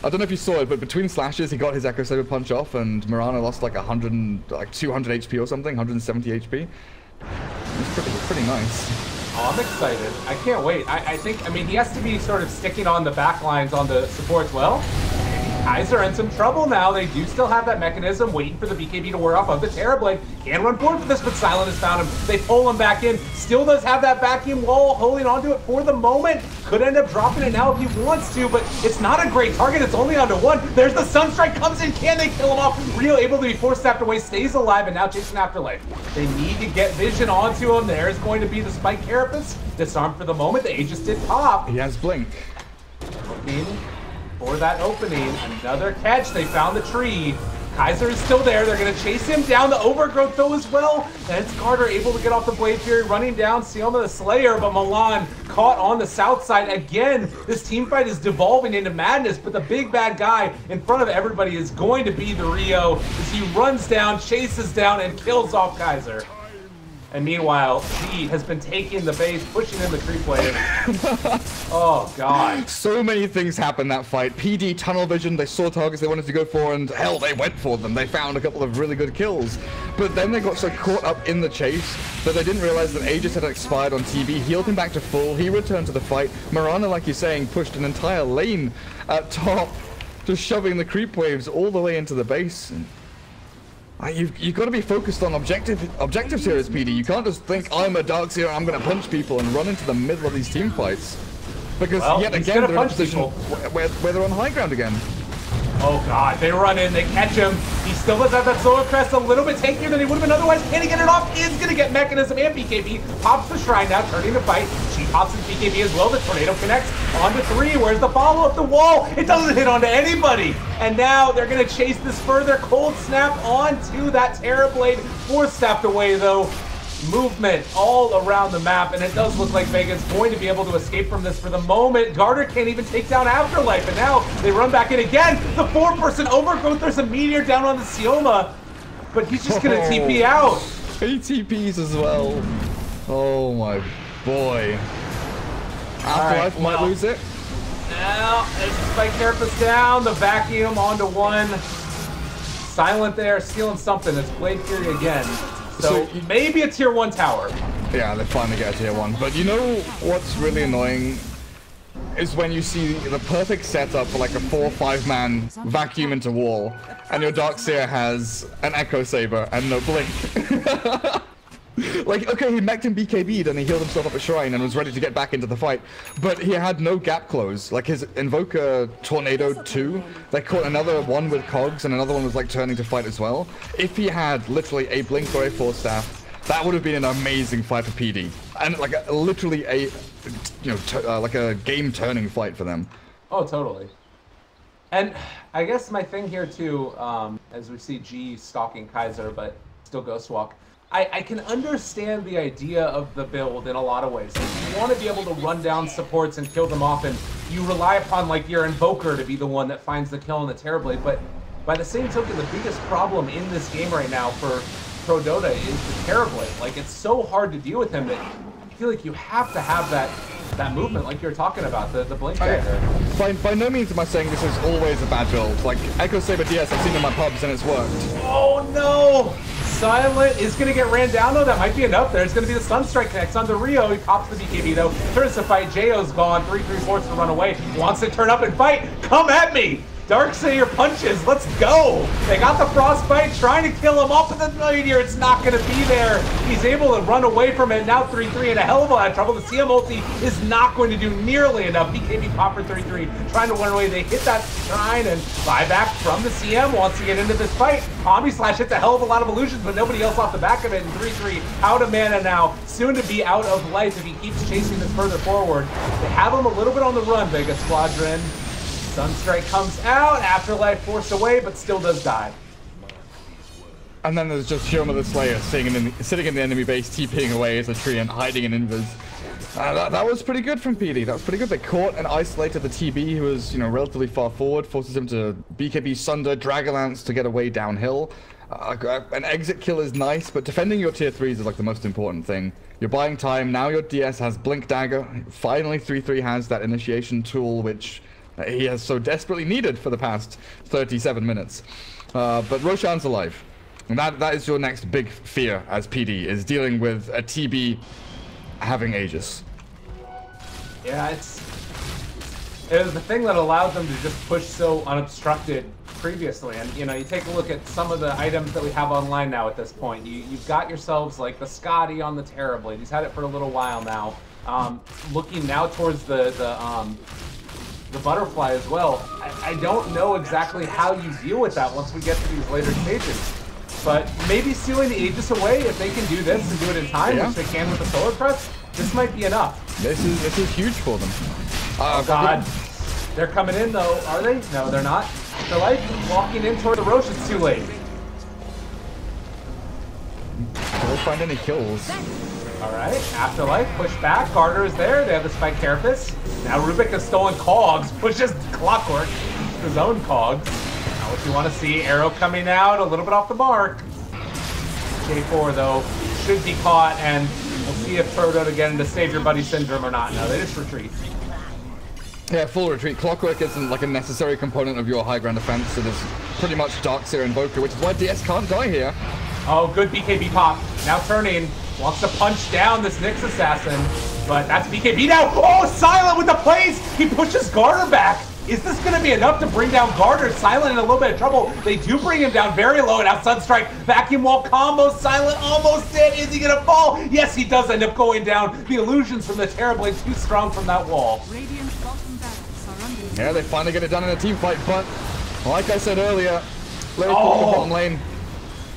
I don't know if you saw it, but between slashes, he got his Echo Saber punch off, and Mirana lost like 200 HP or something, 170 HP. It's pretty nice. Oh, I'm excited. I can't wait. I mean, he has to be sort of sticking on the back lines on the supports well. Kaiser in some trouble now. They do still have that mechanism waiting for the BKB to wear off of the Terrorblade. Can run forward for this, but Silent has found him. They pull him back in. Still does have that vacuum wall holding onto it for the moment. Could end up dropping it now if he wants to, but it's not a great target. It's only onto one. There's the Sunstrike comes in. Can they kill him off? Rio able to be forced staffed away, stays alive, and now chasing Afterlife. They need to get vision onto him. There's going to be the Spike Carapace. Disarmed for the moment. The Aegis did pop. He has Blink. Looking for that opening. Another catch. They found the tree. Kaiser is still there. They're going to chase him down. The Overgrowth, though, as well. And it's Carter able to get off the Blade Fury, running down Sioma the Slayer, but Milan caught on the south side. Again, this team fight is devolving into madness, but the big bad guy in front of everybody is going to be the Rio as he runs down, chases down, and kills off Kaiser. And meanwhile, G has been taking the base, pushing in the creep wave. Oh, God. So many things happened that fight. PD, tunnel vision, they saw targets they wanted to go for, and hell, they went for them. They found a couple of really good kills. But then they got so caught up in the chase that they didn't realize that Aegis had expired on TB, healed him back to full, he returned to the fight. Mirana, like you're saying, pushed an entire lane at top, just shoving the creep waves all the way into the base. You've got to be focused on objectives here as PD. You can't just think, I'm a Darkseer, I'm going to punch people and run into the middle of these team fights. Because yet again, they're in a position where they're on high ground again. Oh, God, they run in, they catch him. He still does have that Solar Crest a little bit tankier than he would have been otherwise. Can he get it off? Is going to get Mechanism and BKB. Pops the Shrine now, turning the fight. She pops his BKB as well. The Tornado connects onto 3. Where's the follow-up? The wall. It doesn't hit onto anybody. And now they're going to chase this further. Cold Snap onto that Terrorblade. Force staffed away, though. Movement all around the map, and it does look like Vega's going to be able to escape from this for the moment. Garter can't even take down Afterlife, and now they run back in again. The 4-person Overgrowth, there's a Meteor down on the Sioma, but he's just gonna TP out. He TPs as well. Oh my boy. Afterlife might lose it. Now, there's the Spike Carapace down, the Vacuum onto 1. Silent there, stealing something. It's Blade Fury again. So maybe a tier 1 tower. Yeah, they finally get a tier 1. But you know what's really annoying is when you see the perfect setup for like a 4 or 5 man vacuum into wall, and your Darkseer has an Echo Saber and no Blink. Like, okay, he mech'd and BKB'd and he healed himself up at Shrine and was ready to get back into the fight, but he had no gap close. Like, his Invoker tornadoed too. They caught another one with Cogs and another one was like turning to fight as well. If he had literally a Blink or a Force Staff, that would have been an amazing fight for PD. And like, literally a, like a game-turning fight for them. Oh, totally. And I guess my thing here too, as we see G stalking Kaiser, but still Ghostwalk, I can understand the idea of the build in a lot of ways. If you want to be able to run down supports and kill them off, and you rely upon like your Invoker to be the one that finds the kill on the Terrorblade, but by the same token, the biggest problem in this game right now for ProDotA is the Terrorblade. Like, it's so hard to deal with him that I feel like you have to have that movement like you were talking about, the blink dagger. By no means am I saying this is always a bad build. Like, Echo Saber DS, I've seen it in my pubs and it's worked. Oh no! Silent is going to get ran down though. That might be enough there. It's going to be the Sunstrike connects onto Rio. He pops the BKB though. Turns to fight. Jo's gone. 3/3 to run away. Wants to turn up and fight. Come at me! Darksayer punches, let's go! They got the Frostbite, trying to kill him off of the Meteor, it's not gonna be there. He's able to run away from it, now 3-3 in a hell of a lot of trouble. The CM ulti is not going to do nearly enough. BKB pop for 3-3, trying to run away. They hit that shrine and buyback from the CM, wants to get into this fight. Omni Slash hits a hell of a lot of illusions, but nobody else off the back of it, and 3-3 out of mana now, soon to be out of life if he keeps chasing this further forward. They have him a little bit on the run, Vega Squadron. Sunstrike comes out, Afterlife forced away, but still does die. And then there's just Shoma the Slayer sitting in the enemy base, TPing away as a tree and hiding in invis. That was pretty good from PD. That was pretty good. They caught and isolated the TB, who was, relatively far forward, forces him to BKB Sunder, Dragonlance to get away downhill. An exit kill is nice, but defending your tier 3s is like the most important thing. You're buying time. Now your DS has Blink Dagger. Finally, 3-3 has that initiation tool, which he has so desperately needed for the past 37 minutes. But Roshan's alive. And that is your next big fear as PD, is dealing with a TB having Aegis. Yeah, it was the thing that allowed them to just push so unobstructed previously. And, you take a look at some of the items that we have online now at this point. You've got yourselves like the Scotty on the Terrorblade. He's had it for a little while now. Looking now towards the Butterfly as well. I don't know exactly how you deal with that once we get to these later stages. But maybe sealing the Aegis away, if they can do this and do it in time, which they can with the Solar Press, this might be enough. This is huge for them. Oh god. They're coming in though, are they? No, they're not. They're like walking in toward the Roche, it's too late. Don't find any kills. Alright, Afterlife, push back, Garter is there, they have the Spike Carapace. Now Rubik has stolen Cogs, pushes Clockwork, his own Cogs. Now what you want to see, Arrow coming out, a little bit off the mark. K4 though, should be caught, and we'll see if ProDotA get into Save Your Buddy Syndrome or not. No, they just retreat. Yeah, full retreat. Clockwork isn't like a necessary component of your high ground defense, so there's pretty much Darkseer and Invoker, which is why DS can't die here. Oh, good BKB pop. Now turning. Wants to punch down this Nyx Assassin, but that's BKB now. Oh, Silent with the plays! He pushes Garter back. Is this going to be enough to bring down Garter? Silent in a little bit of trouble. They do bring him down very low, and now Sunstrike, vacuum wall combo. Silent almost dead. Is he going to fall? Yes, he does end up going down. The illusions from the Terrorblade too strong from that wall. Radiant's bottom barracks are under. Yeah, they finally get it done in a team fight, but like I said earlier, let it go in the bottom lane.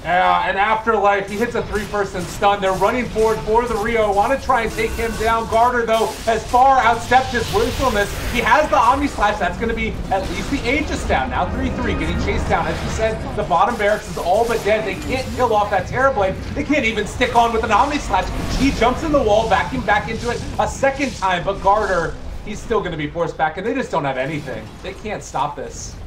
Yeah, and Afterlife, he hits a 3-person stun. They're running forward for the Rio. Want to try and take him down. Garter, though, has far outstepped his willfulness. He has the Omni Slash. That's going to be at least the Aegis down. Now 3-3, getting chased down. As you said, the bottom barracks is all but dead. They can't kill off that Terrorblade. They can't even stick on with an Omni Slash. He jumps in the wall, vacuum back into it a second time, but Garter, he's still going to be forced back, and they just don't have anything. They can't stop this.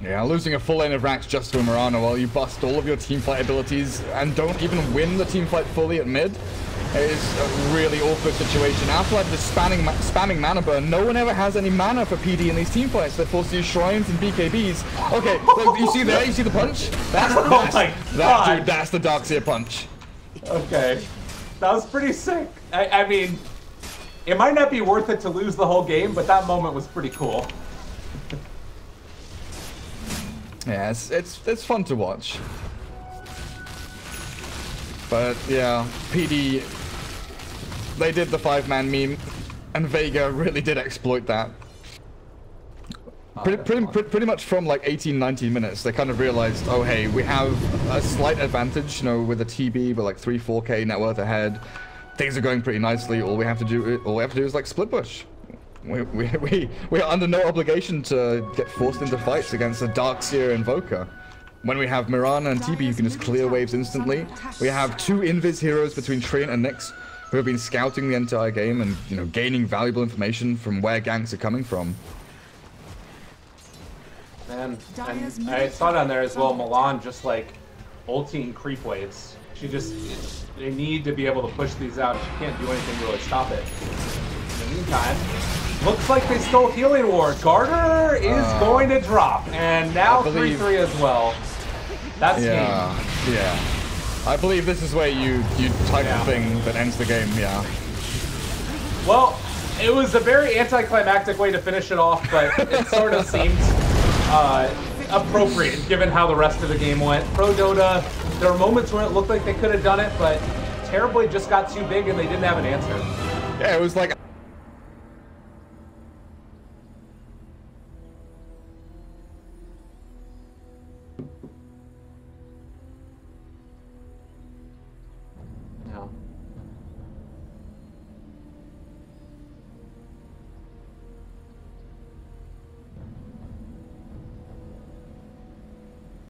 Yeah, losing a full lane of Rax just to a Mirana while you bust all of your teamfight abilities and don't even win the teamfight fully at mid is a really awkward situation. Afterlife is spamming mana burn. No one ever has any mana for PD in these teamfights. They're forced to use shrines and BKBs. Okay, look, you see there? You see the punch? That's the Darkseer punch. Okay, that was pretty sick. I mean, it might not be worth it to lose the whole game, but that moment was pretty cool. Yeah, it's fun to watch. But yeah, PD, they did the 5-man meme, and Vega really did exploit that. Pretty much from like 18, 19 minutes, they kind of realized, oh hey, we have a slight advantage, you know, with a TB, but like 3, 4K net worth ahead. Things are going pretty nicely. All we have to do is like split push. We are under no obligation to get forced into fights against the Darkseer Invoker. When we have Mirana and TB who can just clear waves instantly, we have 2 invis heroes between Treant and Nyx who have been scouting the entire game and, you know, gaining valuable information from where ganks are coming from. And I saw down there as well, Milan just like ulting creep waves. They need to be able to push these out. She can't do anything to really stop it. In the meantime, looks like they stole Healing Ward. Garter is going to drop, and now 3-3 as well. That's game. Yeah. I believe this is where you type the thing that ends the game, yeah. Well, it was a very anticlimactic way to finish it off, but it sort of seemed appropriate given how the rest of the game went. ProDotA, there were moments where it looked like they could have done it, but Terribly just got too big and they didn't have an answer. Yeah, it was like